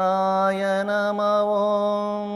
ஆய நம ஓம்.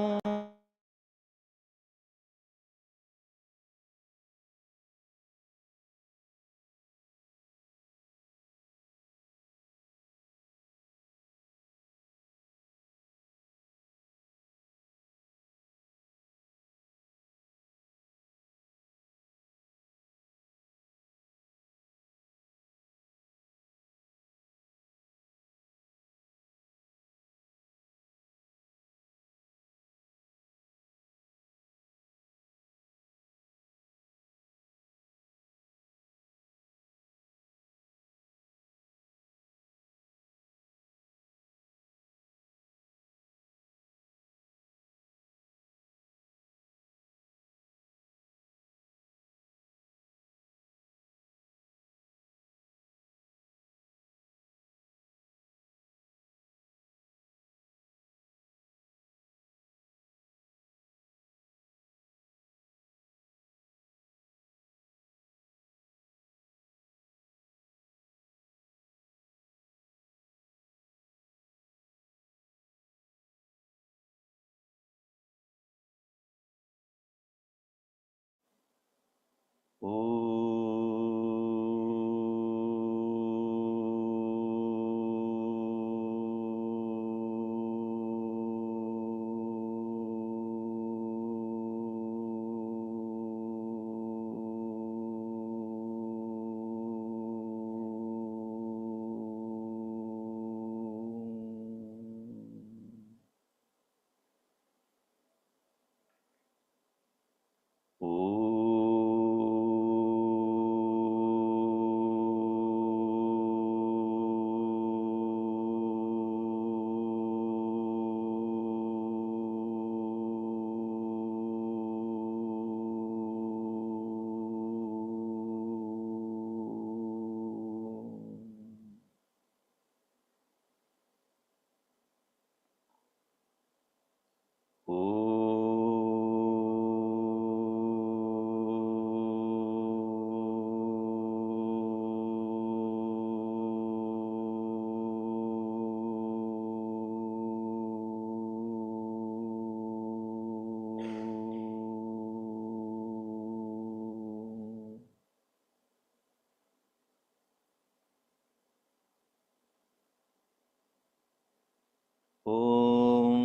ஓம்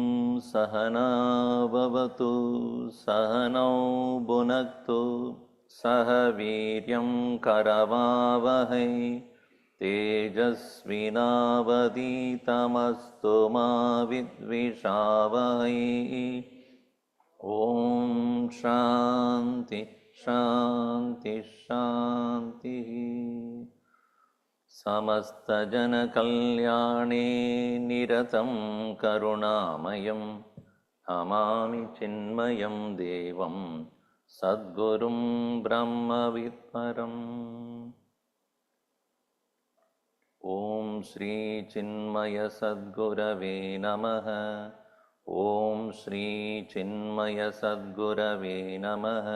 சகனா பவது சகனௌ புனக்து சக வீர்யம் கரவாவஹை தேஜஸ்வினாவதீதமஸ்து மா வித்விஷாவஹை. ஓம் சாந்தி சாந்தி சாந்தி. समस्तजनकल्याणे निरतं करुणामयं नमामि चिन्मयं देवं सद्गुरुं ब्रह्मविद्वरम्. ॐ श्री चिन्मय सद्गुरवे नमः. ॐ श्री चिन्मय सद्गुरवे नमः.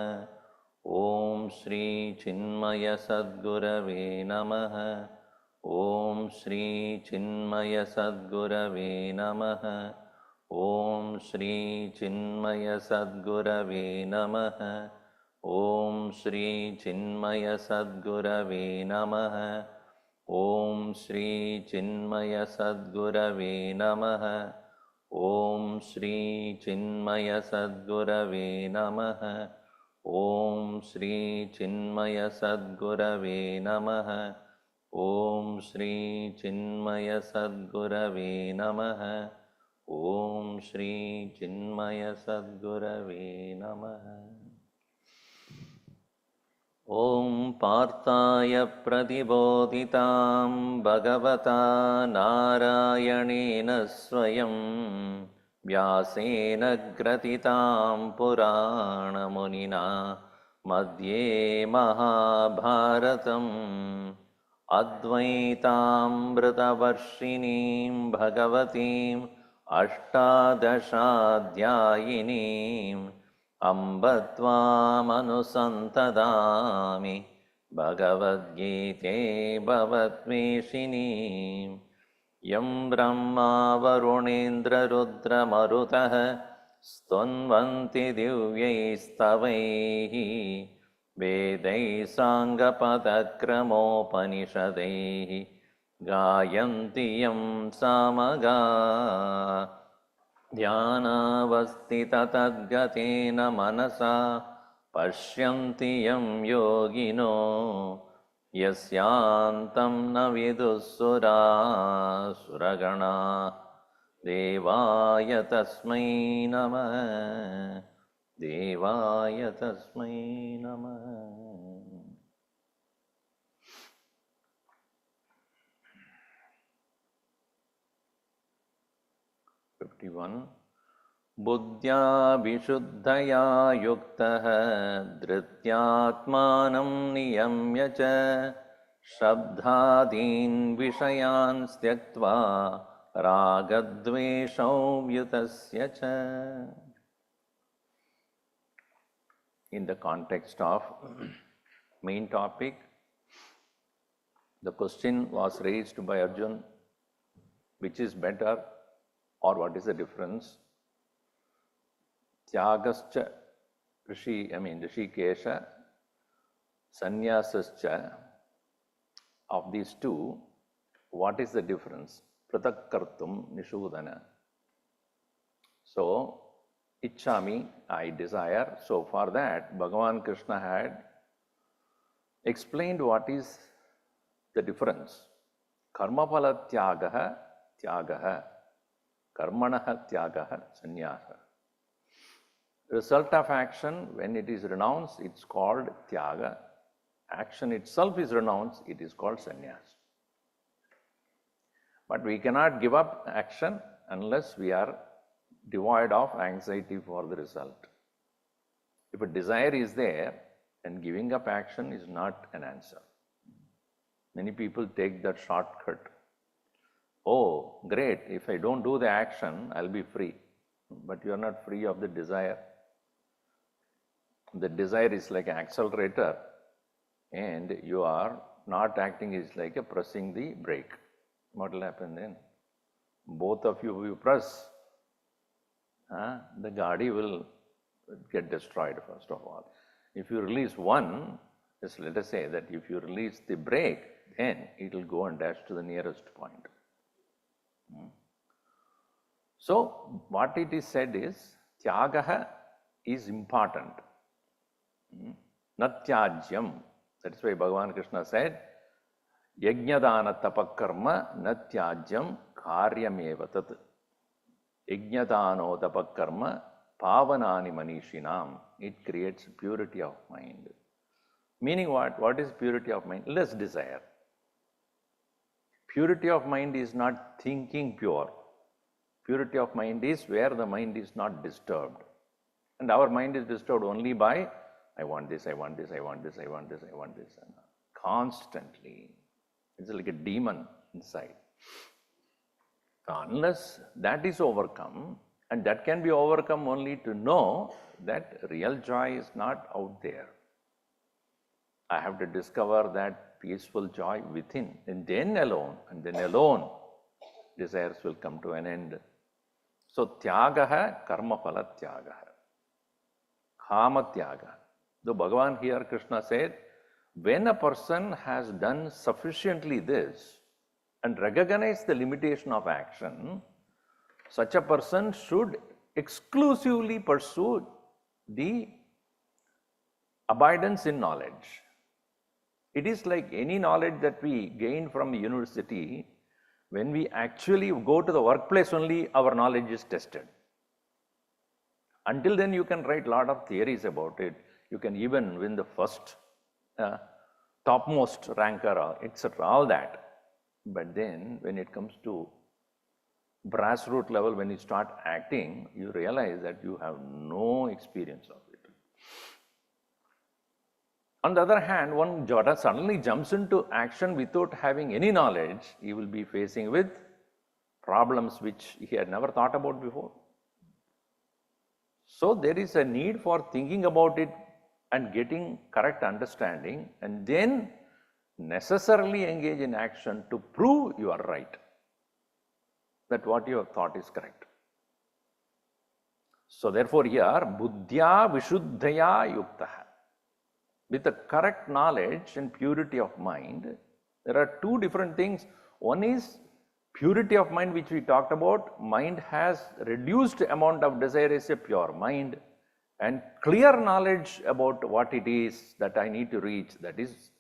ॐ श्री चिन्मय सद्गुरवे नमः. ॐ श्री चिन्मय सद्गुरवे नमः. ॐ श्री चिन्मय सद्गुरवे नमः. ॐ श्री चिन्मय सद्गुरवे नमः. ॐ श्री चिन्मय सद्गुरवे नमः. ॐ श्री चिन्मय सद्गुरवे नमः. ॐ श्री चिन्मय सद्गुरवे नमः. ॐ श्री चिन्मय सद्गुरवे नमः. ॐ श्री चिन्मय सद्गुरवे नमः. ॐ पार्थाय प्रतिबोधितां भगवता नारायणेन स्वयं व्यासेन ग्रथितां पुराणमुनिना मध्ये महाभारतम् अद्वैतामृतवर्षिणीं भगवतीम् अष्टादशाध्यायिनीम् अम्ब त्वामनुसन्तदामि भगवद्गीते भवद्वेषिणीम् Yam Brahma Varunendra Rudra Marutah Stunvanti Divyaistavaihi Vedai Sangapadakramopanishadaihi Gayanti Yam Samaga Dhyanavasthitatadgatena manasa Pashyanti Yam Yogino Yasyantam na vidussura suragana Devaya tasmai namah Devaya tasmai namah. 51. Buddhya vishuddhaya yuktah dhrityatmanam niyamya cha shabdhadin vishayan styaktva ragadveshau vyutasya cha. In the context of main topic, the question was raised by Arjun, which is better or what is the difference? Tyagascha Rishikesha, Sannyasascha, of these two, what is the difference? Pratakkartum Nishudana. So, Ichchami, I desire. So, for that, Bhagavan Krishna had explained what is the difference. Karmapala Tyagaha, Tyagaha. Karmanaha Tyagaha, Sannyasa. Result of action, when it is renounced, it's called Tyaga. Action itself is renounced, it is called Sannyas. But we cannot give up action unless we are devoid of anxiety for the result. If a desire is there, then giving up action is not an answer. Many people take that shortcut. Oh, great, if I don't do the action, I'll be free. But you are not free of the desire. The desire is like an accelerator, and you are not acting is like a pressing the brake. What will happen then? Both of you, you press, the Gadi will get destroyed first of all. If you release one, just let us say that if you release the brake, then it will go and dash to the nearest point. So, what it is said is, Tyagaha is important. Natyajyam. That is why Bhagavan Krishna said, Yajnadana tapakarma natyajyam karyameva tat. Yajnadano tapakarma pavanani manishinam. It creates purity of mind. Meaning what? What is purity of mind? Less desire. Purity of mind is not thinking pure. Purity of mind is where the mind is not disturbed. And our mind is disturbed only by, I want this, I want this, I want this, I want this, I want this. Constantly. It's like a demon inside. Unless that is overcome, and that can be overcome only to know that real joy is not out there. I have to discover that peaceful joy within, and then alone, desires will come to an end. So, Tyagaha, Karmaphala Tyagaha. Kama Tyaga. Though Bhagavan here, Krishna said, when a person has done sufficiently this and recognize the limitation of action, such a person should exclusively pursue the abidance in knowledge. It is like any knowledge that we gain from the university, when we actually go to the workplace only, our knowledge is tested. Until then, you can write a lot of theories about it. You can even win the first, topmost ranker, etc., all that. But then, when it comes to grassroots level, when you start acting, you realize that you have no experience of it. On the other hand, one suddenly jumps into action without having any knowledge, he will be facing with problems which he had never thought about before. So there is a need for thinking about it and getting correct understanding, and then necessarily engage in action to prove you are right. that what you have thought is correct. So therefore here, buddhya vishuddhaya yuktaha. With the correct knowledge and purity of mind, there are two different things. One is purity of mind, which we talked about. Mind has reduced amount of desire is a pure mind. And clear knowledge about what it is that I need to reach, that is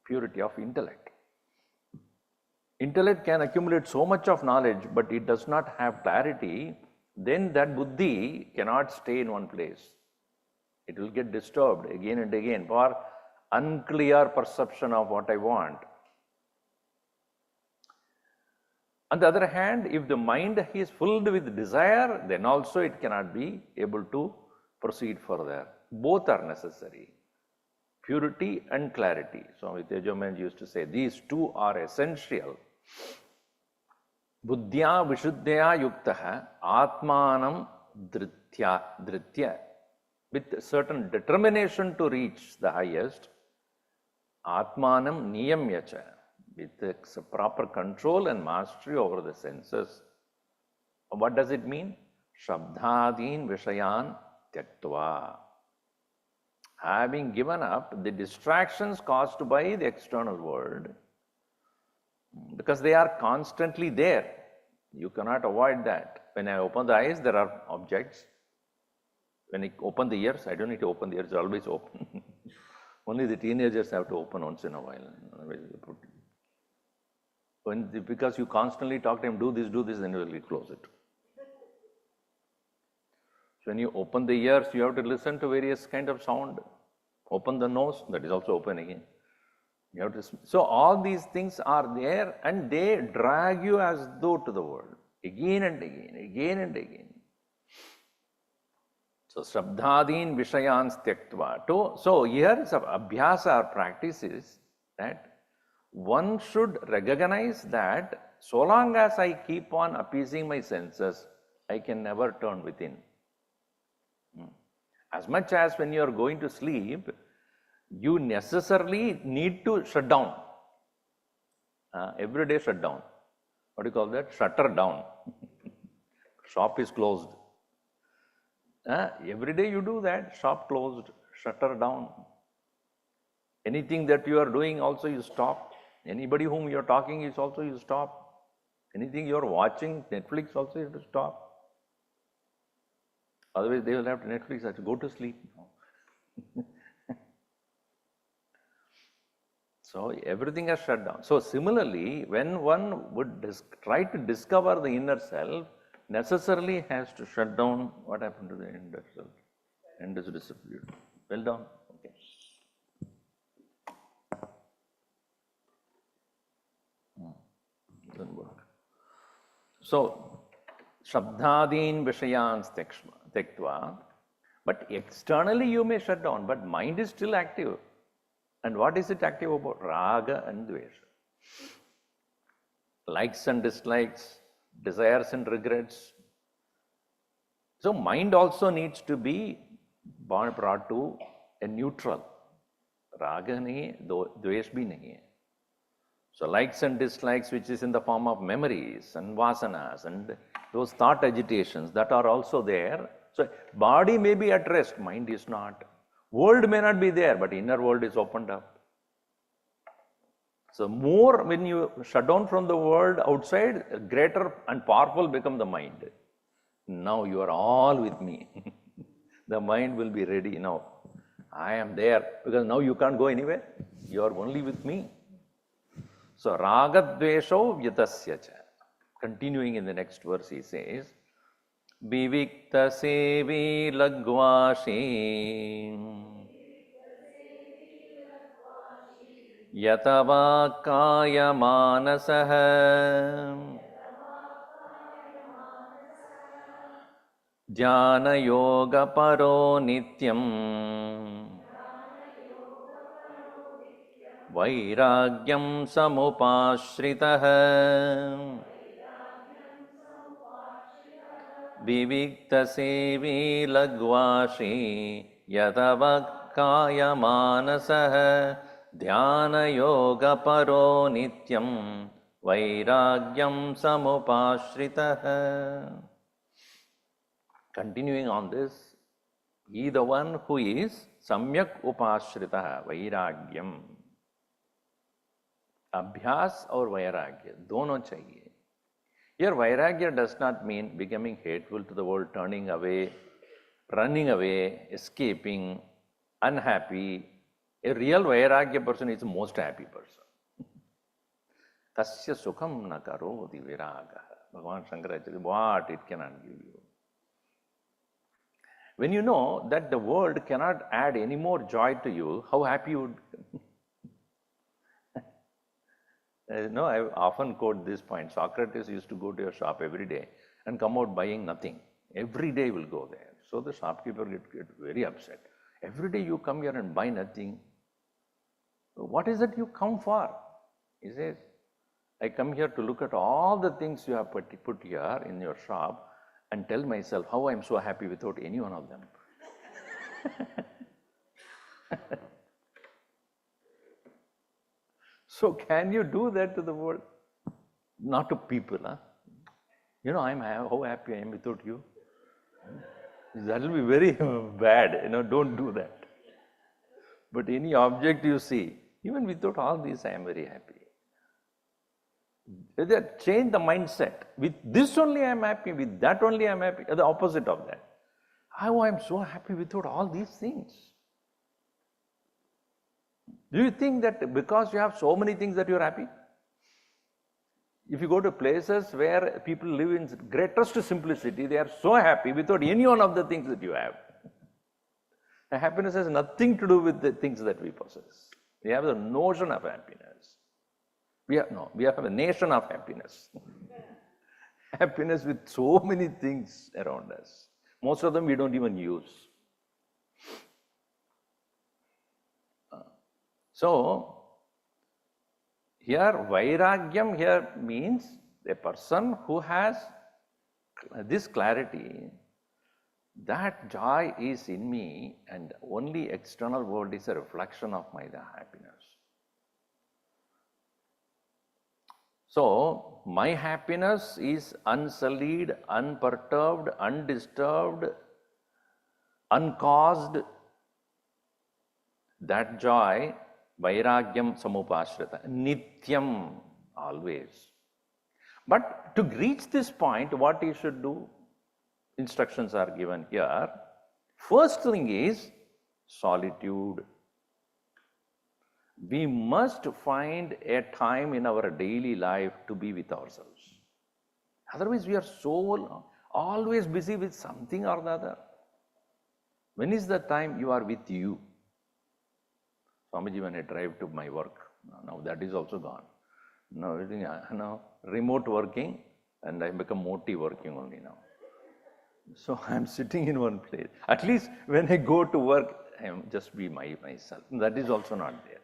purity of intellect. Intellect can accumulate so much of knowledge, but it does not have clarity. Then that buddhi cannot stay in one place. It will get disturbed again and again for unclear perception of what I want. On the other hand, if the mind is filled with desire, then also it cannot be able to proceed further. Both are necessary. Purity and clarity. Swami Tejoman used to say these two are essential. Buddhya vishuddhya yuktaha atmanam dhritya. With certain determination to reach the highest, atmanam niyamyacha, with proper control and mastery over the senses. What does it mean? Shabdhadin vishayan tyaktva. Having given up the distractions caused by the external world, because they are constantly there. You cannot avoid that. When I open the eyes, there are objects. When I open the ears, I don't need to open the ears, they're always open. Only the teenagers have to open once in a while. Because you constantly talk to them, do this, then you will close it. So when you open the ears, you have to listen to various kind of sound. Open the nose, that is also open again. You have to. So all these things are there and they drag you as though to the world. Again and again, again and again. So Shabdhadin Vishayans Tyaktva. So here is abhyasa or practice is that one should recognize that so long as I keep on appeasing my senses, I can never turn within. As much as when you are going to sleep, you necessarily need to shut down. Every day shut down. What do you call that? Shutter down. Shop is closed. Every day you do that. Shop closed, shutter down. Anything that you are doing also you stop. Anybody whom you are talking is also you stop. Anything you are watching, Netflix also you have to stop. Otherwise they will have to Netflix, have to go to sleep. So everything has shut down. So similarly, when one would try to discover the inner self, necessarily has to shut down. What happened to the inner self? End is disappeared. Well done. Okay. Doesn't work. So, Shabdhadin Vishayans Tektva. But externally you may shut down, but mind is still active. And what is it active about? Raga and Dvesha. Likes and dislikes, desires and regrets. So mind also needs to be brought to a neutral. Raga nahi hai, Dvesh bhi nahi hai. So likes and dislikes, which is in the form of memories and vasanas and those thought agitations that are also there. So body may be at rest, mind is not. World may not be there, but inner world is opened up. So more when you shut down from the world outside, greater and powerful become the mind. Now you are all with me. The mind will be ready now. I am there because now you can't go anywhere. You are only with me. So ragadvesho vyatasya cha. Continuing in the next verse he says, Vivikta sevi lagvashi yatava kaya manasaha dhyana yoga paro nityam vairagyam samupashritaha Vivikta sevi lagvashi yatavakaya manasaha dhyana yoga paro nityam vairagyam samupashritaha. Continuing on this, he the one who is samyak upashritaha, vairagyam. Abhyas or vairagya, dono chahiye. Here vairagya does not mean becoming hateful to the world, turning away, running away, escaping, unhappy. A real vairagya person is the most happy person. Tasya sukham na karoti viraga. Bhagavan Shankaracharya, what it cannot give you. When you know that the world cannot add any more joy to you, how happy you would become? I often quote this point. Socrates used to go to a shop every day and come out buying nothing. Every day will go there. So the shopkeeper get very upset. Every day you come here and buy nothing. What is it you come for? He says, I come here to look at all the things you have put here in your shop and tell myself how I am so happy without any one of them. So can you do that to the world? Not to people, huh? How happy I am without you. That will be very bad, don't do that. But any object you see, even without all these, I am very happy. Change the mindset. With this only I am happy, with that only I am happy. The opposite of that. How I am so happy without all these things. Do you think that because you have so many things that you are happy? If you go to places where people live in greatest simplicity, they are so happy without any one of the things that you have. The happiness has nothing to do with the things that we possess. We have the notion of happiness. We have a nation of happiness. Happiness with so many things around us. Most of them we don't even use. So, here vairagyam here means a person who has this clarity, that joy is in me and only external world is a reflection of my happiness. So, my happiness is unsullied, unperturbed, undisturbed, uncaused. That joy, vairagyam samupashrita, nityam, always. But to reach this point, what you should do? Instructions are given here. First thing is solitude. We must find a time in our daily life to be with ourselves. Otherwise, we are so always busy with something or the other. When is the time you are with you? Swamiji, when I drive to my work, now that is also gone. Now remote working, and I become moti working only now. So I am sitting in one place. At least when I go to work, I am just be myself. That is also not there.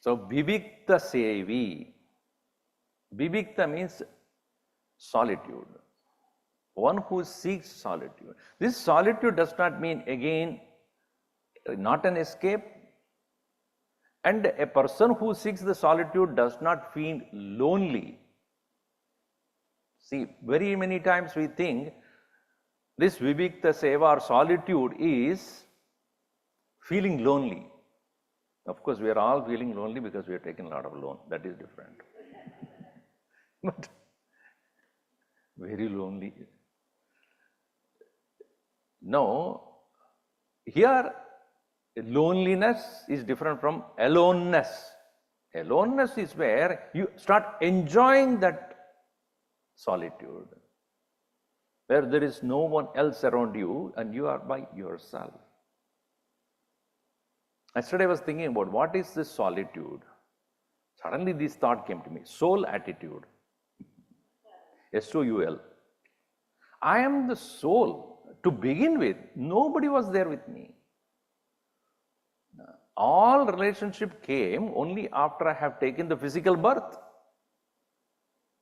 So vivikta sevi. Vivikta means solitude. One who seeks solitude. This solitude does not mean again not an escape. And a person who seeks the solitude does not feel lonely. See, very many times we think this vivikta seva or solitude is feeling lonely. Of course, we are all feeling lonely because we have taken a lot of loan. That is different. But very lonely. No, here loneliness is different from aloneness. Aloneness is where you start enjoying that solitude, where there is no one else around you and you are by yourself. Yesterday I was thinking about what is this solitude. Suddenly this thought came to me, soul attitude. S-O-U-L. I am the soul. To begin with, nobody was there with me. All relationship came only after I have taken the physical birth.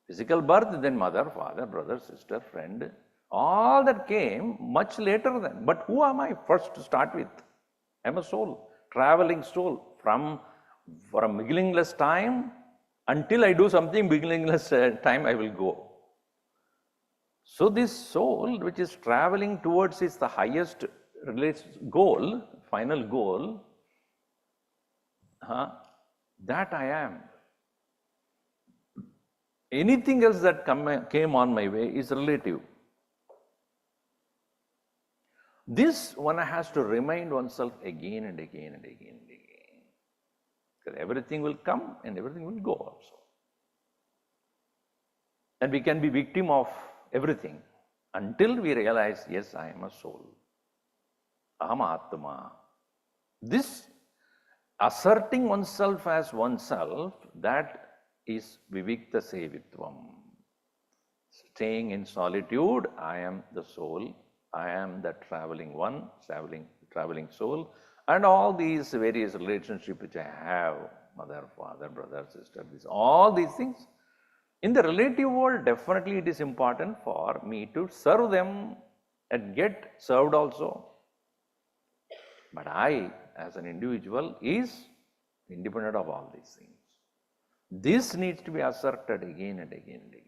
Physical birth, then mother, father, brother, sister, friend, all that came much later than. But who am I first to start with? I am a soul, traveling soul from For a beginningless time, until I do something beginningless time, I will go. So this soul which is traveling towards is the highest goal, final goal, that I am. Anything else that came on my way is relative. This one has to remind oneself again and again and again and again. Because everything will come and everything will go also. And we can be victim of everything until we realize, yes, I am a soul. Aham Atma. This asserting oneself as oneself, that is Vivikta Sevitvam. Staying in solitude, I am the soul, I am the traveling one, traveling soul, and all these various relationships which I have, mother, father, brother, sister, all these things. In the relative world, definitely it is important for me to serve them and get served also. But I, as an individual, is independent of all these things. This needs to be asserted again and again and again.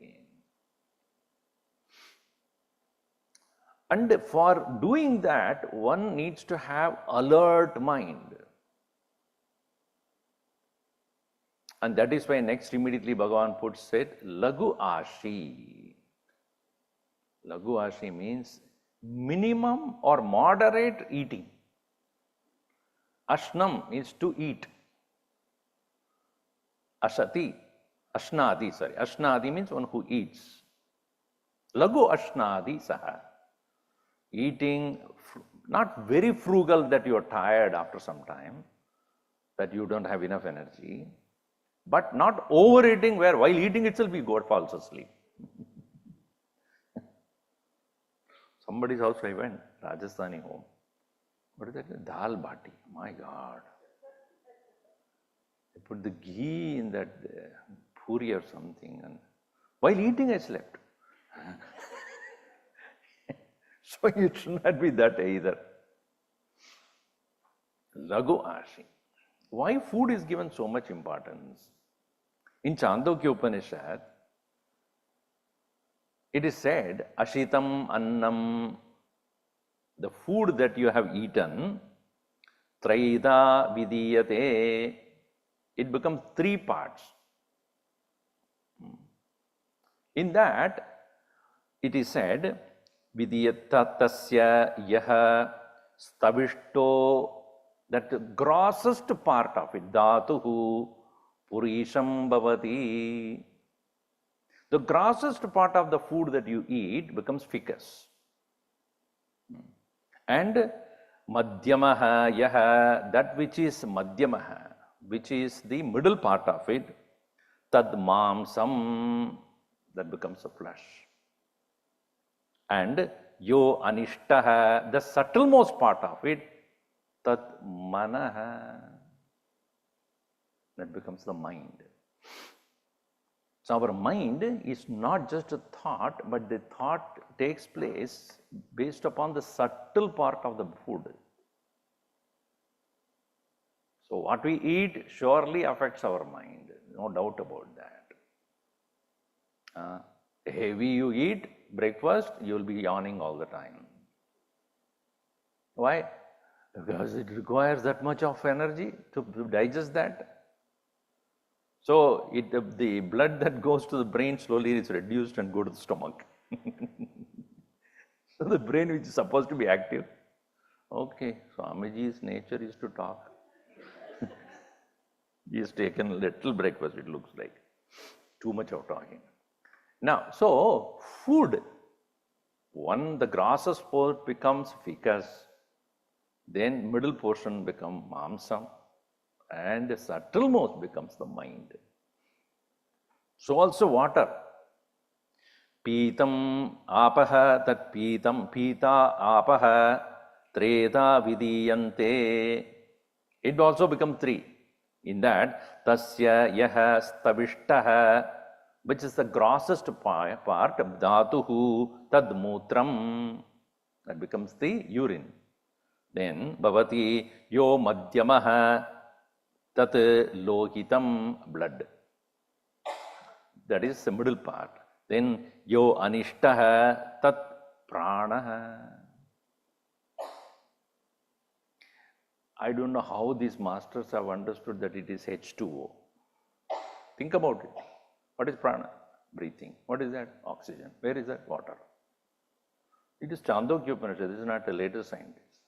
And for doing that, one needs to have alert mind. And that is why next immediately Bhagavan puts it, Lagu Ashi. Lagu Ashi means minimum or moderate eating. Ashnam means to eat. Ashnadi means one who eats. Lagu Ashnadi Saha. Eating, not very frugal that you are tired after some time, that you don't have enough energy, but not overeating where while eating itself you falls asleep. Somebody's house I went, Rajasthani home. What is that? Dal bati. My God. They put the ghee in that puri or something, and while eating I slept. So it should not be that either. Lagu Ashi. Why food is given so much importance? In Chandogya Upanishad, it is said, Ashitam Annam, the food that you have eaten, Traida Vidiyate, it becomes 3 parts. In that, it is said, Vidiyatasya Yaha Stavishto, that the grossest part of it, Dhatuhu Purisham Bhavati. The grossest part of the food that you eat becomes ficus. And Madhyamaha Yaha, that which is Madhyamaha, which is the middle part of it, Tad Mamsam, that becomes a flesh. And Yo Anishtaha, the subtlemost part of it, Tat Manaha, that becomes the mind. So our mind is not just a thought, but the thought takes place based upon the subtle part of the food. So what we eat surely affects our mind, no doubt about that. Heavy you eat, breakfast, you will be yawning all the time. Why? Because it requires that much of energy to digest that. So the blood that goes to the brain slowly is reduced and go to the stomach. So the brain, which is supposed to be active, okay, Swamiji's nature is to talk. He has taken a little breakfast, it looks like. Too much of talking. Now, so food, the grossest part becomes ficus, then middle portion becomes mamsam, and the subtlemost becomes the mind. So also water. Pitam apaha, tat pitam pita apaha treta vidiyante. It also becomes 3. In that, tasya yaha stavishtaha, which is the grossest part, dhatuhu tad mutram, that becomes the urine. Then bhavati yo madhyamaha, tat lohitam, blood. That is the middle part. Then yo anishtaha tat pranaha. I don't know how these masters have understood that it is H2O. Think about it. What is prana? Breathing. What is that? Oxygen. Where is that? Water. It is Chandogya Upanishad. This is not the latest scientist.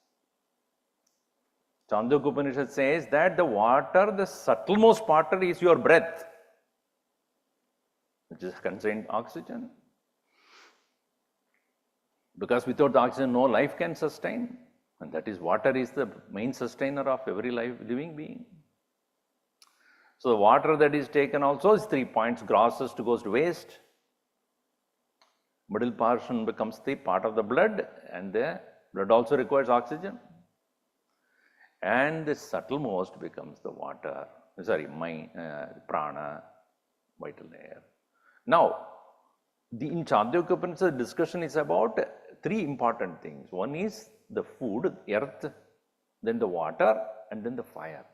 Chandogya Upanishad says that the water, the subtlemost part is your breath, which is contained oxygen. Because without the oxygen, no life can sustain. And that is, water is the main sustainer of every living being. So the water that is taken also is 3 points. Grossest goes to waste. Middle portion becomes the part of the blood, and the blood also requires oxygen. And the subtlemost becomes the water, prana, vital air. Now, in Chandogya Upanishad, the discussion is about 3 important things. One is the food, earth, then the water, and then the fire.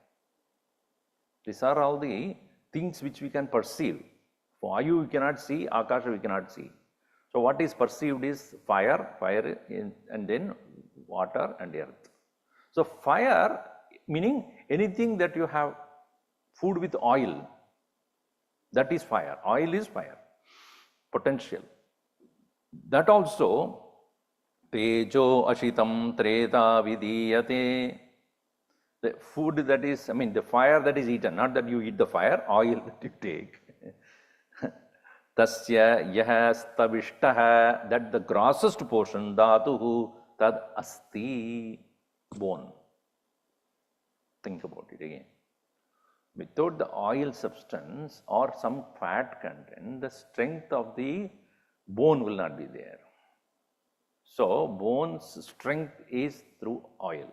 These are all the things which we can perceive. Vayu we cannot see, Akasha we cannot see. So what is perceived is fire, and then water and earth. So fire, meaning anything that you have food with oil, that is fire. Oil is fire, potential. That also, tejo ashitam treta vidiyate. The food that is, the fire that is eaten, not that you eat the fire, oil that you take. Tasya yaha stavishtaha, that the grossest portion, dhatuhu tad asti, bone. Think about it again. Without the oil substance or some fat content, the strength of the bone will not be there. So, bone's strength is through oil.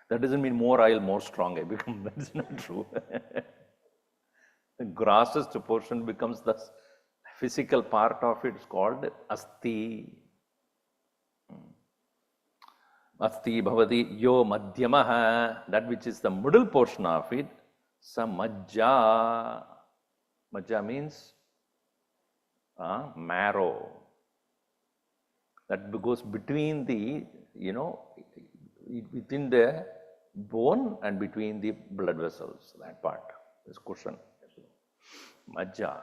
That doesn't mean more oil, more strong I become. That's not true. The grossest portion becomes the physical part of it. It's called asti. Asti bhavati yo madhyamaha, that which is the middle portion of it, sa majja. Majja means marrow. That goes between the, within the bone and between the blood vessels, that part, this cushion. Majja.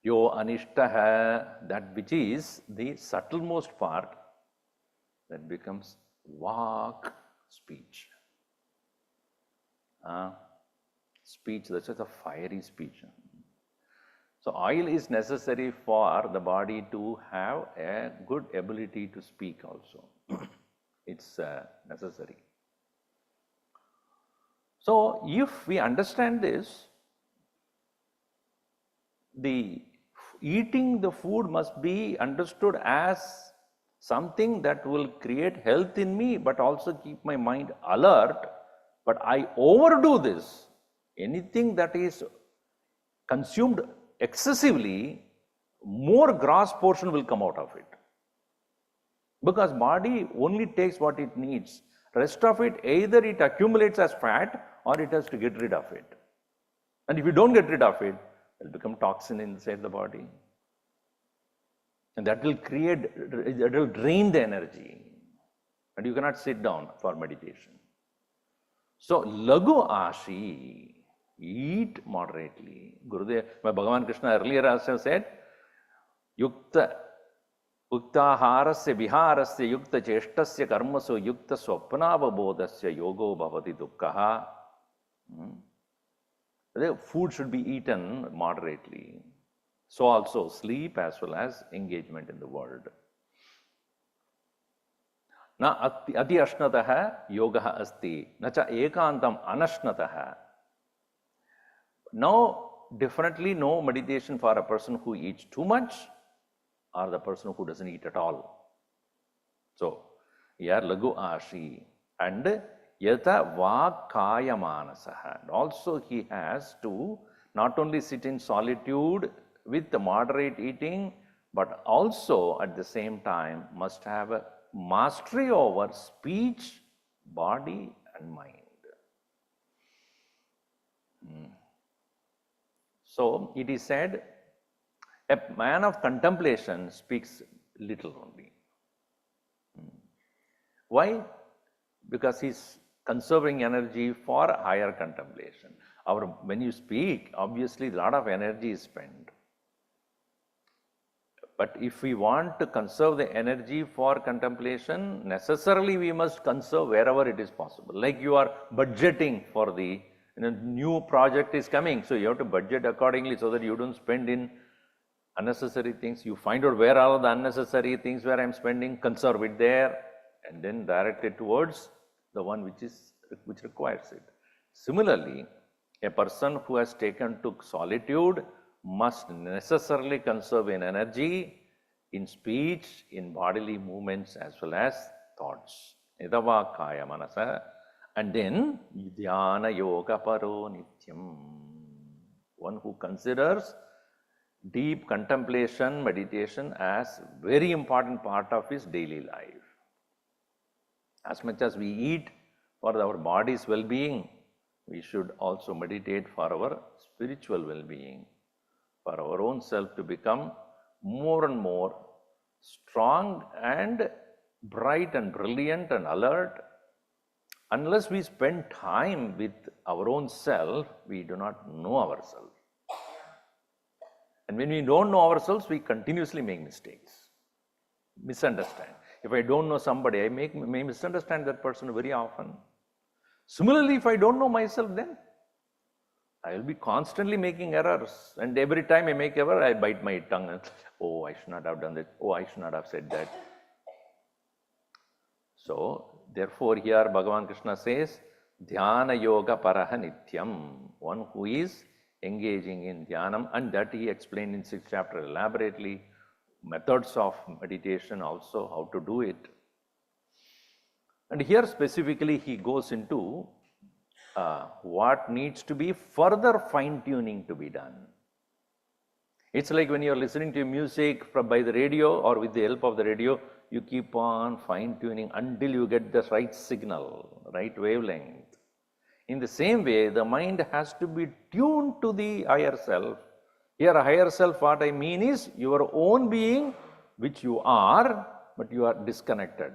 Yo anishtaha, that which is the subtlemost part, that becomes vak, speech. Speech, that's just a fiery speech. So oil is necessary for the body to have a good ability to speak also. It's necessary. So if we understand this, eating the food must be understood as something that will create health in me, but also keep my mind alert. But I overdo this. Anything that is consumed excessively, more gross portion will come out of it. Because body only takes what it needs. Rest of it, either it accumulates as fat or it has to get rid of it. And if you don't get rid of it, it will become toxin inside the body. And that will it will drain the energy. And you cannot sit down for meditation. So, lagu ashi, eat moderately. Gurudev, Bhagavan Krishna earlier also said, yukta uktaharasya viharasya yukta cheshtasya karmasu yukta swapnavabodhasya yogo bhavati dukkha. The food should be eaten moderately. So also sleep as well as engagement in the world. Na ati ashnataha yogaha asti, na cha ekantam anashnataha. Now, definitely no meditation for a person who eats too much or the person who doesn't eat at all. So, here lagu ashi and yata vakaya manasaha. Also he has to not only sit in solitude with the moderate eating, but also at the same time must have a mastery over speech, body and mind. So it is said, a man of contemplation speaks little only. Why? Because he's conserving energy for higher contemplation. When you speak, obviously a lot of energy is spent. But if we want to conserve the energy for contemplation, necessarily we must conserve wherever it is possible. Like you are budgeting for the new project is coming, so you have to budget accordingly so that you don't spend in unnecessary things. You find out where are the unnecessary things where I'm spending, conserve it there, and then direct it towards the one which requires it. Similarly, a person who has taken to solitude must necessarily conserve in energy, in speech, in bodily movements as well as thoughts. Idavakaya manasa. And then dhyana yoga paro nityam. One who considers deep contemplation, meditation as very important part of his daily life. As much as we eat for our body's well-being, we should also meditate for our spiritual well-being, for our own self to become more and more strong and bright and brilliant and alert. Unless we spend time with our own self, we do not know ourselves. And when we don't know ourselves, we continuously make mistakes, misunderstand. If I don't know somebody, I may misunderstand that person very often. Similarly, if I don't know myself, then I will be constantly making errors. And every time I make error, I bite my tongue and, oh, I should not have done that. Oh, I should not have said that. So, therefore, here Bhagavan Krishna says, Dhyana Yoga Paraha Nityam. One who is engaging in dhyanam, and that he explained in 6th chapter elaborately, methods of meditation also, how to do it. And here specifically he goes into what needs to be further fine-tuning to be done. It's like when you're listening to music by the radio or with the help of the radio, you keep on fine-tuning until you get the right signal, right wavelength. In the same way, the mind has to be tuned to the higher self. Here, higher self, what I mean is your own being, which you are, but you are disconnected.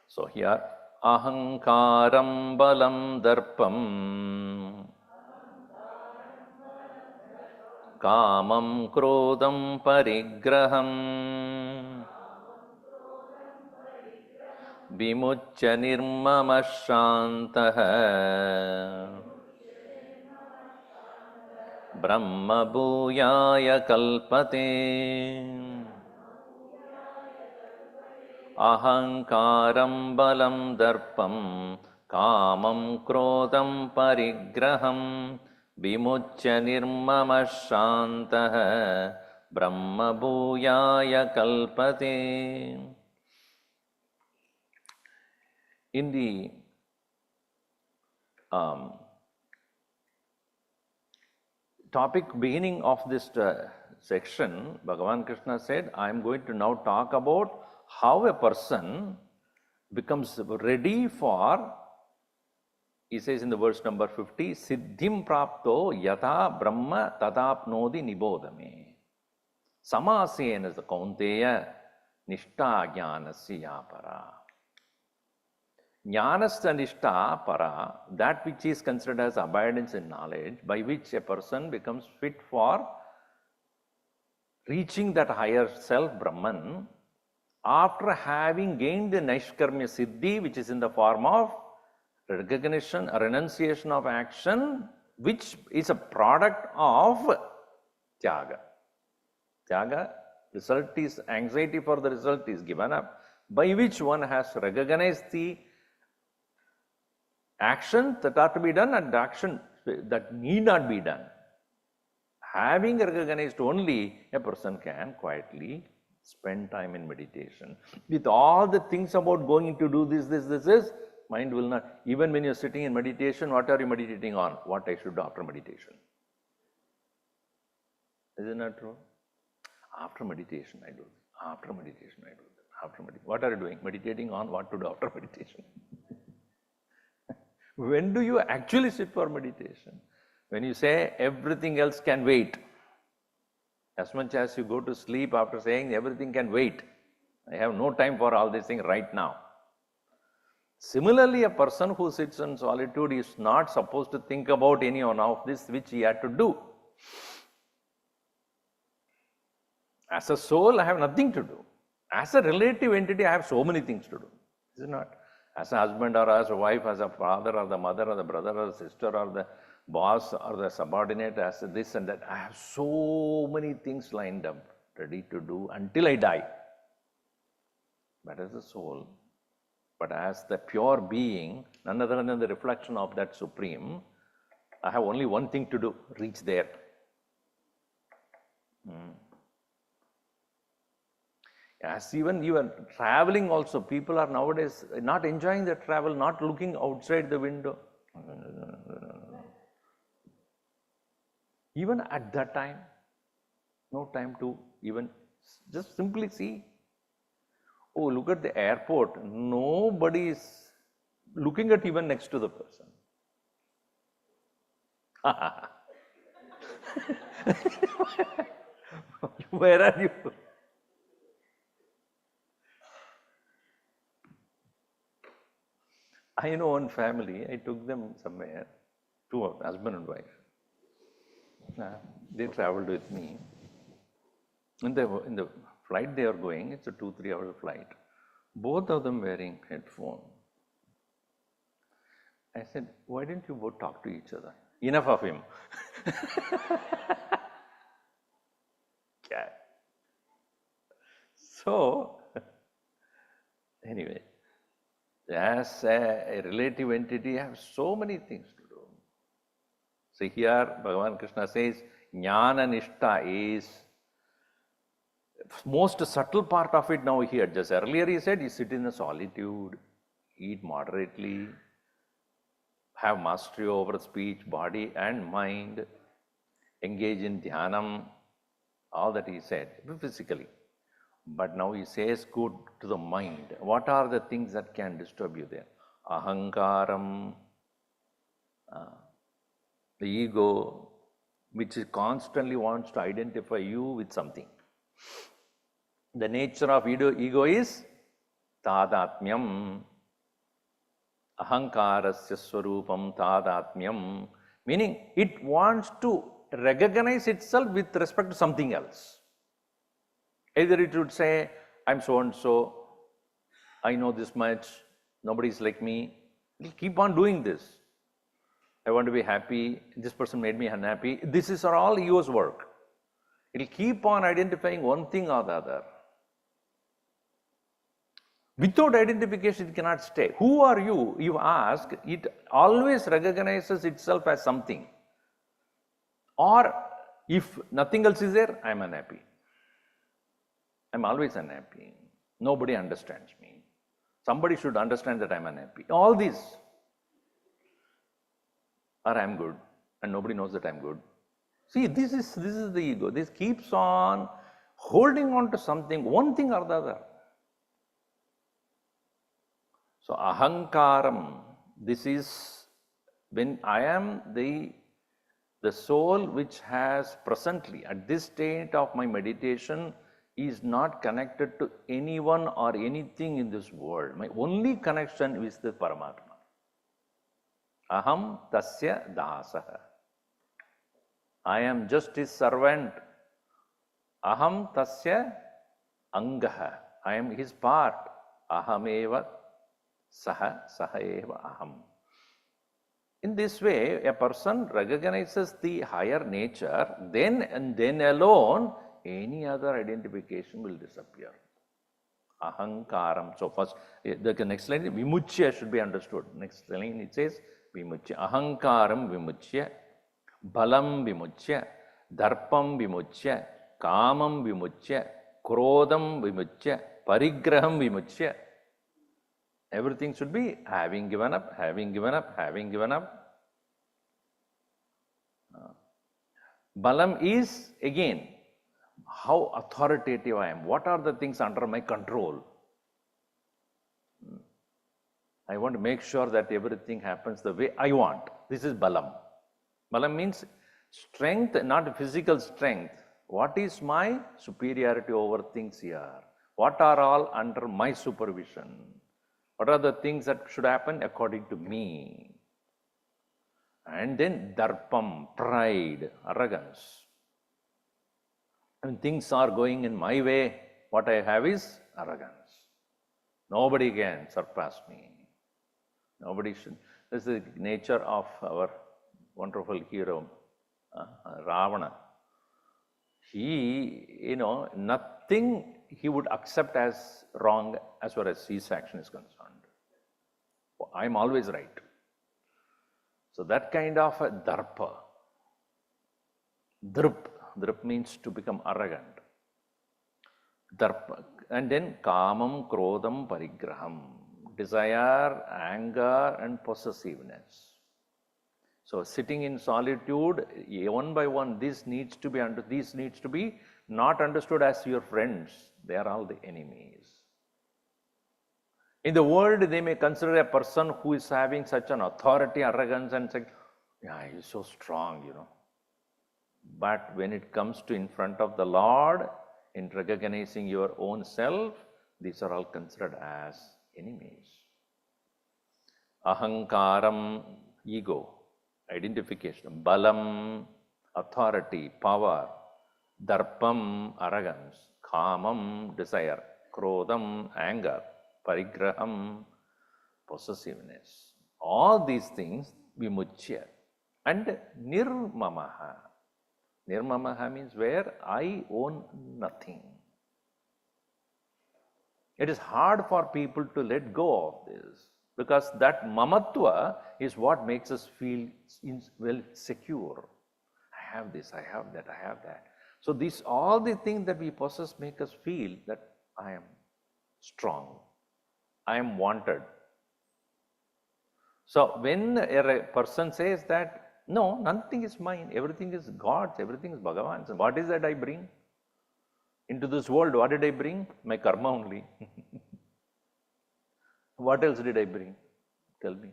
So here, ahankaram balam darpam, kamam krodam parigraham, vimucya nirmama shantaha, brahma bhuyaya kalpate. Ahankaram balam darpam, kamam krodam parigraham, vimucya nirmama shantaha, brahma bhuyaya kalpate. In the topic beginning of this section, Bhagavan Krishna said, I am going to now talk about how a person becomes ready for, he says in the verse number 50, Siddhim prapto yatha brahma tadapnodi nibodhame. Samasena kaunteya nishta jnanasya para. Jnanasya nishta para, that which is considered as abidance in knowledge, by which a person becomes fit for reaching that higher self, Brahman, after having gained the Naishkarmya Siddhi, which is in the form of recognition, a renunciation of action, which is a product of Tyaga. Tyaga, result is, anxiety for the result is given up, by which one has recognized the actions that are to be done and the action that need not be done. Having recognized only, a person can quietly spend time in meditation. With all the things about going to do this, mind will not. Even when you're sitting in meditation, what are you meditating on? What I should do after meditation. Is it not true? After meditation, I do this. After meditation, I do that. After meditation. What are you doing? Meditating on what to do after meditation. When do you actually sit for meditation? When you say everything else can wait. As much as you go to sleep after saying everything can wait. I have no time for all these things right now. Similarly, a person who sits in solitude is not supposed to think about any one of this which he had to do. As a soul, I have nothing to do. As a relative entity, I have so many things to do. Is it not? As a husband or as a wife, as a father or the mother or the brother or the sister or the boss or the subordinate, as this and that, I have so many things lined up, ready to do until I die. But as a soul, but as the pure being, none other than the reflection of that Supreme, I have only one thing to do, reach there. As even you are traveling also, people are nowadays not enjoying the travel, not looking outside the window. Even at that time, no time to even just simply see. Oh, look at the airport. Nobody is looking at even next to the person. Where are you? I know one family, I took them somewhere, two of them, husband and wife. They traveled with me. In the flight they are going, it's a 2-3 hour flight. Both of them wearing headphone. I said, why didn't you both talk to each other? Enough of him. Yeah. So, anyway, as a relative entity, I have so many things to do. See here, Bhagavan Krishna says, Jnana Nishta is most subtle part of it now here. Just earlier he said, you sit in a solitude, eat moderately, have mastery over speech, body and mind, engage in dhyanam, all that he said, physically. But now he says, go to the mind. What are the things that can disturb you there? Ahankaram, the ego, which constantly wants to identify you with something. The nature of ego is tadatmyam. Ahankarasya swarupam tadatmyam. Meaning, it wants to recognize itself with respect to something else. Either it would say, I'm so and so, I know this much, nobody is like me. It will keep on doing this. I want to be happy, this person made me unhappy. This is all ego's work. It will keep on identifying one thing or the other. Without identification, it cannot stay. Who are you? You ask, it always recognizes itself as something. Or if nothing else is there, I am unhappy. I'm always unhappy. Nobody understands me. Somebody should understand that I'm unhappy. All this. Or I'm good, and nobody knows that I'm good. See, this is the ego. This keeps on holding on to something, one thing or the other. So, ahankaram, this is when I am the soul which has presently, at this state of my meditation, is not connected to anyone or anything in this world. My only connection is the Paramatma. Aham tasya dasaha. I am just his servant. Aham tasya angaha. I am his part. Ahameva saha, saha eva aham. In this way, a person recognizes the higher nature, then and then alone, any other identification will disappear. Ahankaram. So first, the next line, vimuchya should be understood. Next line, it says, vimuchya. Ahankaram vimuchya, balam vimuchya, darpam vimuchya, kamam vimuchya, krodam vimuchya, parigraham vimuchya. Everything should be having given up, having given up, having given up. Balam is, again, how authoritative I am. What are the things under my control? I want to make sure that everything happens the way I want. This is balam. Balam means strength, not physical strength. What is my superiority over things here? What are all under my supervision? What are the things that should happen according to me? And then darpam, pride, arrogance. When things are going in my way, what I have is arrogance. Nobody can surpass me. Nobody should. This is the nature of our wonderful hero, Ravana. He, nothing he would accept as wrong as far as his action is concerned. I'm always right. So that kind of a darpa, drup means to become arrogant. Darpa, and then kamam, krodam, parigraham, desire, anger, and possessiveness. So sitting in solitude, one by one, this needs to be not understood as your friends. They are all the enemies. In the world, they may consider a person who is having such an authority, arrogance, and say, yeah, he's so strong, But when it comes to in front of the Lord, in recognizing your own self, these are all considered as enemies. Ahankaram, ego, identification. Balam, authority, power. Darpam, arrogance. Kamam, desire. Krodam, anger. Parigraham, possessiveness. All these things vimuchya. And nirmamaha. Nirmamaha means where I own nothing. It is hard for people to let go of this because that mamatva is what makes us feel well secure. I have this, I have that, I have that. So all the things that we possess make us feel that I am strong. I am wanted. So when a person says that, no, nothing is mine, everything is God's, everything is Bhagavan's. What is that I bring into this world? What did I bring? My karma only. What else did I bring? Tell me.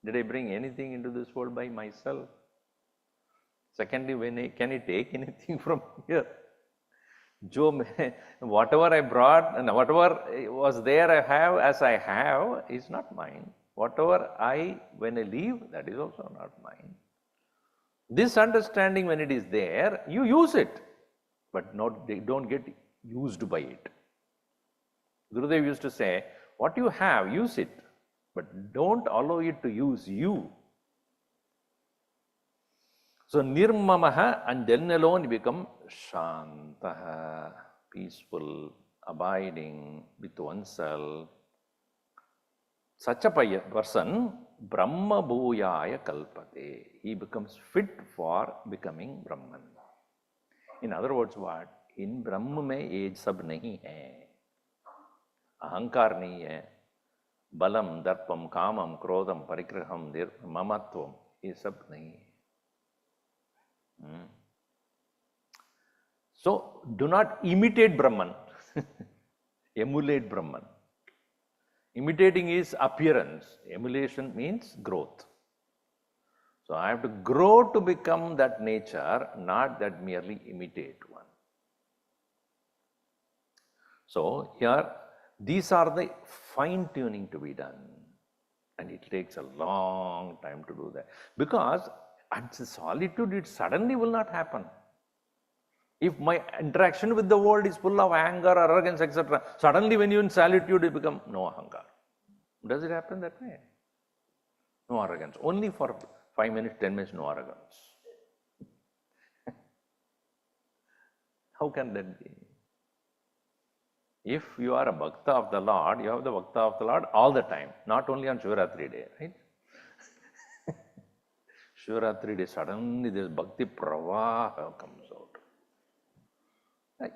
Did I bring anything into this world by myself? Secondly, can I take anything from here? Whatever I brought and whatever was there I have as I have is not mine. Whatever when I leave, that is also not mine. This understanding, when it is there, you use it, but don't get used by it. Gurudev used to say, what you have, use it, but don't allow it to use you. So nirmamaha, and then alone you become shantaha, peaceful, abiding with oneself. Such a person, Brahma bhuyaya kalpate. He becomes fit for becoming Brahman. In other words, what? In Brahma mein ye sab nahi hai. Ahankar nahi hai. Balam, darpam, kamam, krodam, parigraham, mamatvam. Ye sab nahi hai. So, do not imitate Brahman. Emulate Brahman. Imitating is appearance. Emulation means growth. So I have to grow to become that nature, not that merely imitate one. So here, these are the fine-tuning to be done. And it takes a long time to do that. Because at solitude, it suddenly will not happen. If my interaction with the world is full of anger, arrogance, etc., suddenly when you're in solitude, you become no ahankar. Does it happen that way? No arrogance. Only for 5 minutes, 10 minutes, no arrogance. How can that be? If you are a bhakta of the Lord, you have the bhakta of the Lord all the time, not only on Shivaratri day, right? Shivaratri day, suddenly this bhakti pravaha comes out.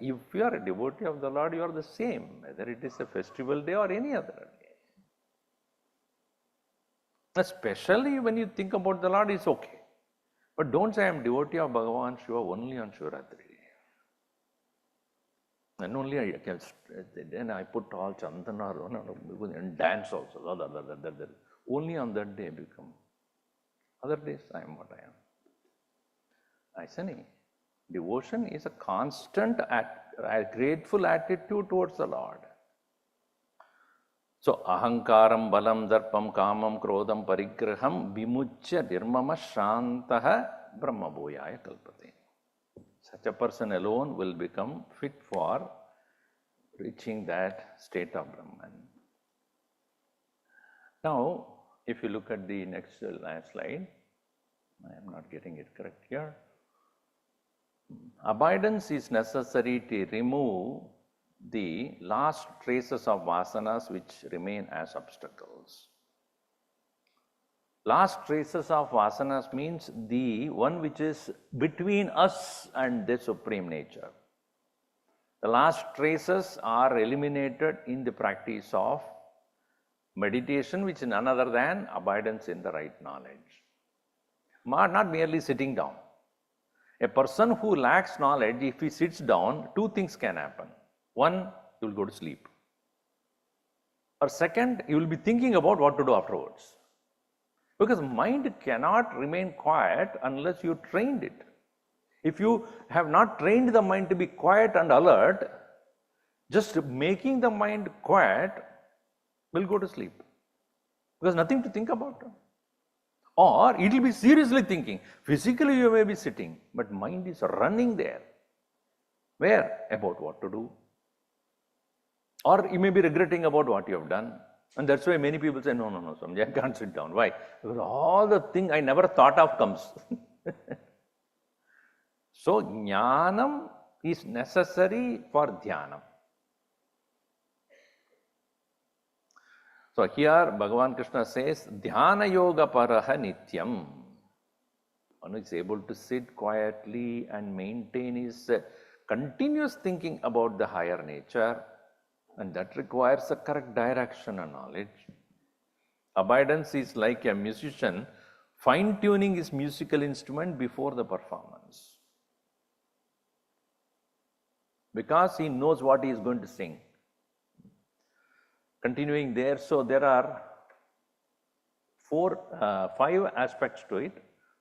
If you are a devotee of the Lord, you are the same, whether it is a festival day or any other day. Especially when you think about the Lord, it's okay. But don't say I am devotee of Bhagavan Shiva only on Shivaratri day. And only I can, then I put all chandana and dance also. Only on that day become. Other days I am what I am. I say, devotion is a constant, grateful attitude towards the Lord. So, ahankaram, balam, darpam, kamam, krodam, parigraham, vimuchya, nirmama, shantaha, brahmabhoyaya kalpate. Such a person alone will become fit for reaching that state of Brahman. Now, if you look at the next slide, I am not getting it correct here. Abidance is necessary to remove the last traces of vasanas which remain as obstacles. Last traces of vasanas means the one which is between us and the Supreme Nature. The last traces are eliminated in the practice of meditation, which is none other than abidance in the right knowledge. Not merely sitting down. A person who lacks knowledge, if he sits down, two things can happen. One, you will go to sleep. Or second, you will be thinking about what to do afterwards. Because mind cannot remain quiet unless you trained it. If you have not trained the mind to be quiet and alert, just making the mind quiet will go to sleep. Because nothing to think about. Or it will be seriously thinking. Physically you may be sitting, but mind is running there. Where? About what to do. Or you may be regretting about what you have done. And that's why many people say, no, Swami, I can't sit down. Why? Because all the thing I never thought of comes. So, jnanam is necessary for dhyanam. So here Bhagavan Krishna says, dhyana yoga paraha nityam. One is able to sit quietly and maintain his continuous thinking about the higher nature, and that requires a correct direction and knowledge. Abidance is like a musician fine-tuning his musical instrument before the performance. Because he knows what he is going to sing. Continuing there, so there are 5 aspects to it.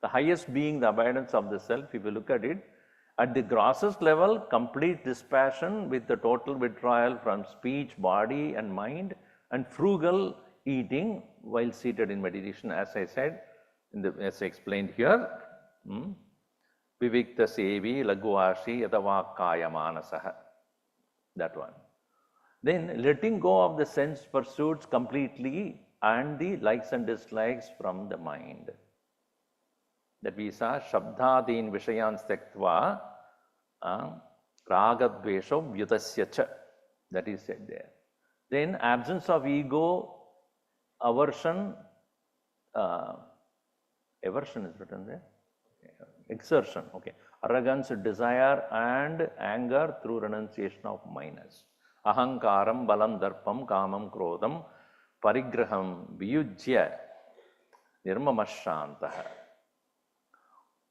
The highest being the abidance of the self. If you look at it, at the grossest level, complete dispassion with the total withdrawal from speech, body and mind, and frugal eating while seated in meditation, as I said, as I explained here. Vivikta sevi laguashi yatavakaya manasaha. That one. Then letting go of the sense pursuits completely and the likes and dislikes from the mind. That we saw shabdadin vishayan stektva ragadvesho vyutasya cha. That is said there. Then absence of ego, aversion, aversion is written there. Exertion, okay. Arrogance, desire and anger through renunciation of minus. Ahankaram, balam, darpam, kamam, krodam, parigraham, viyujya, nirmamashantaha.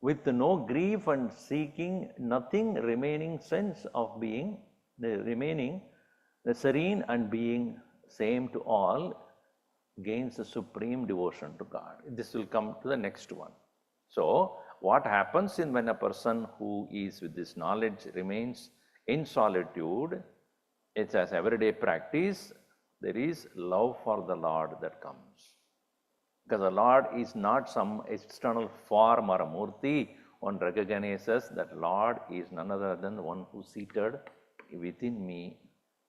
With no grief and seeking, nothing, remaining sense of being, the serene and being same to all, gains the supreme devotion to God. This will come to the next one. So, what happens when a person who is with this knowledge remains in solitude, it's as everyday practice, there is love for the Lord that comes. Because the Lord is not some external form or a murti. One recognizes that Lord is none other than the one who is seated within me,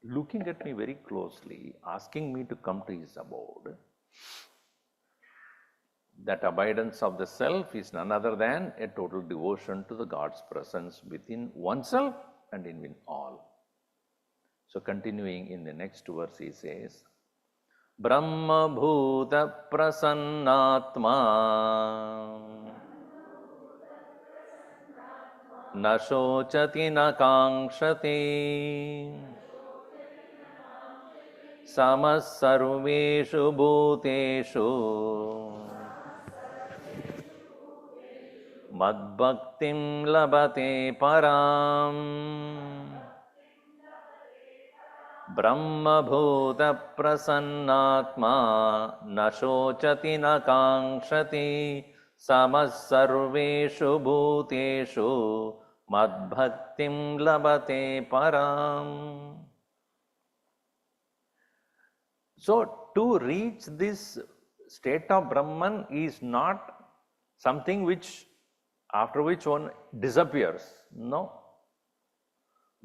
looking at me very closely, asking me to come to his abode. That abidance of the self is none other than a total devotion to the God's presence within oneself and in all. So continuing in the next verse, he says, Brahma bhuta prasannatma na shochati na kankshati samas sarveshu bhuteshu Madbhaktim labate param. Brahmabhuta prasannatma na shochati na kankshati samas sarveshu bhuteshu madbhaktim labate param. So, to reach this state of Brahman is not something which after which one disappears. No.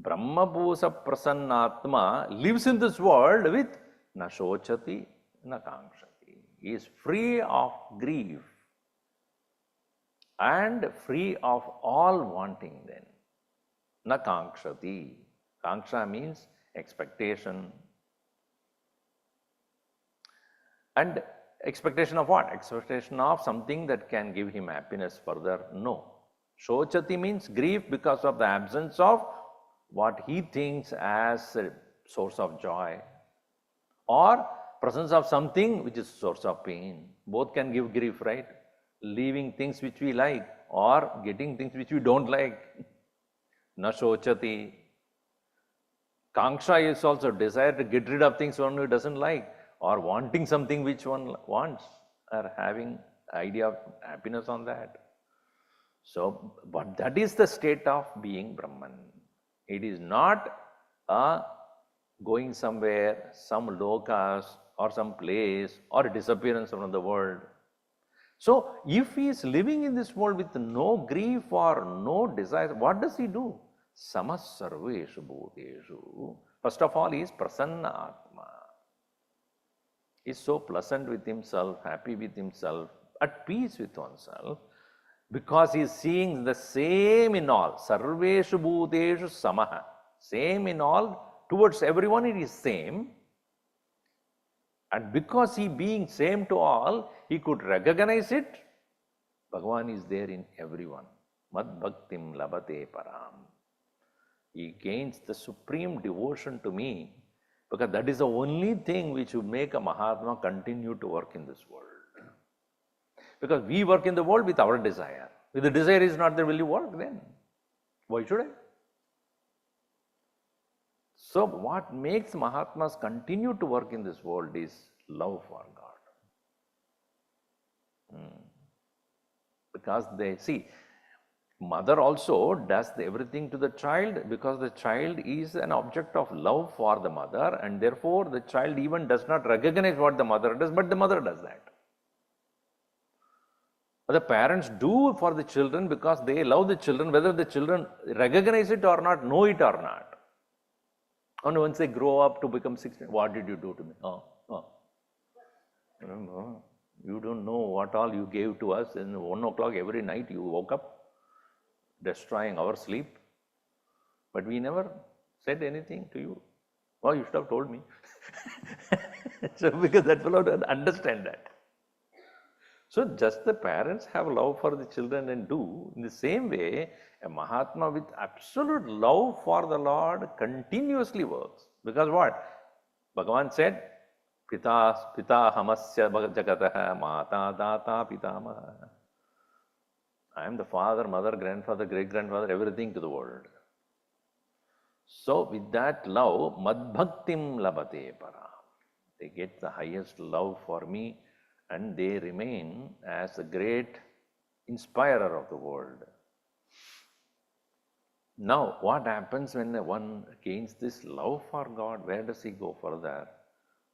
Brahmabhusa prasannatma lives in this world with na shochati na kankshati. He is free of grief and free of all wanting then. Na kankshati. Kanksha means expectation. And expectation of what? Expectation of something that can give him happiness further? No. Shochati means grief because of the absence of what he thinks as a source of joy, or presence of something which is source of pain. Both can give grief, right? Leaving things which we like or getting things which we don't like. Na shochati. Kanksha is also desire to get rid of things one who doesn't like, or wanting something which one wants, or having idea of happiness on that. So, but that is the state of being Brahman. It is not going somewhere, some lokas or some place or a disappearance from the world. So, if he is living in this world with no grief or no desire, what does he do? Samas sarveshu bhuteshu. First of all, he is prasanna atma. He is so pleasant with himself, happy with himself, at peace with oneself, because he is seeing the same in all. Sarveshu bhuteshu samaha. Same in all, towards everyone it is same. And because he being same to all, he could recognize it. Bhagavan is there in everyone. Mad bhaktim labate param. He gains the supreme devotion to me, because that is the only thing which will make a Mahatma continue to work in this world. Because we work in the world with our desire. If the desire is not there, will you work then? Why should I? So what makes Mahatmas continue to work in this world is love for God. Because they see, mother also does everything to the child because the child is an object of love for the mother, and therefore the child even does not recognize what the mother does, but the mother does that. The parents do for the children because they love the children, whether the children recognize it or not, know it or not. And once they grow up to become 16, what did you do to me? You don't know what all you gave to us. And 1 o'clock every night you woke up, destroying our sleep. But we never said anything to you. Oh, you should have told me. So because that fellow doesn't understand that. So just the parents have love for the children and do. In the same way, a Mahatma with absolute love for the Lord continuously works. Because what? Bhagavan said, Pita hamasya jagataha mata data pitamaha. I am the father, mother, grandfather, great-grandfather, everything to the world. So with that love, madbhaktim labate param. They get the highest love for me, and they remain as the great inspirer of the world. Now, what happens when one gains this love for God? Where does he go further?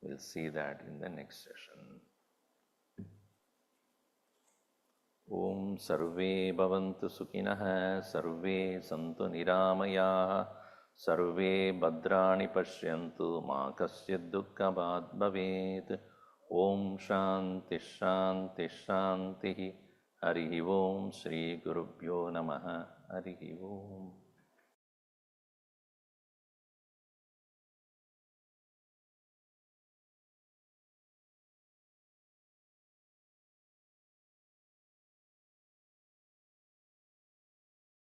We'll see that in the next session. Om sarve bhavantu sukhinah, sarve santu niramayaः, sarve bhadrani pashyantu ma kasyad dukkhabhat bhavet. Om shanti shanti shanti. Harihi Om Shri Gurubhyo Namaha. Harihi Om.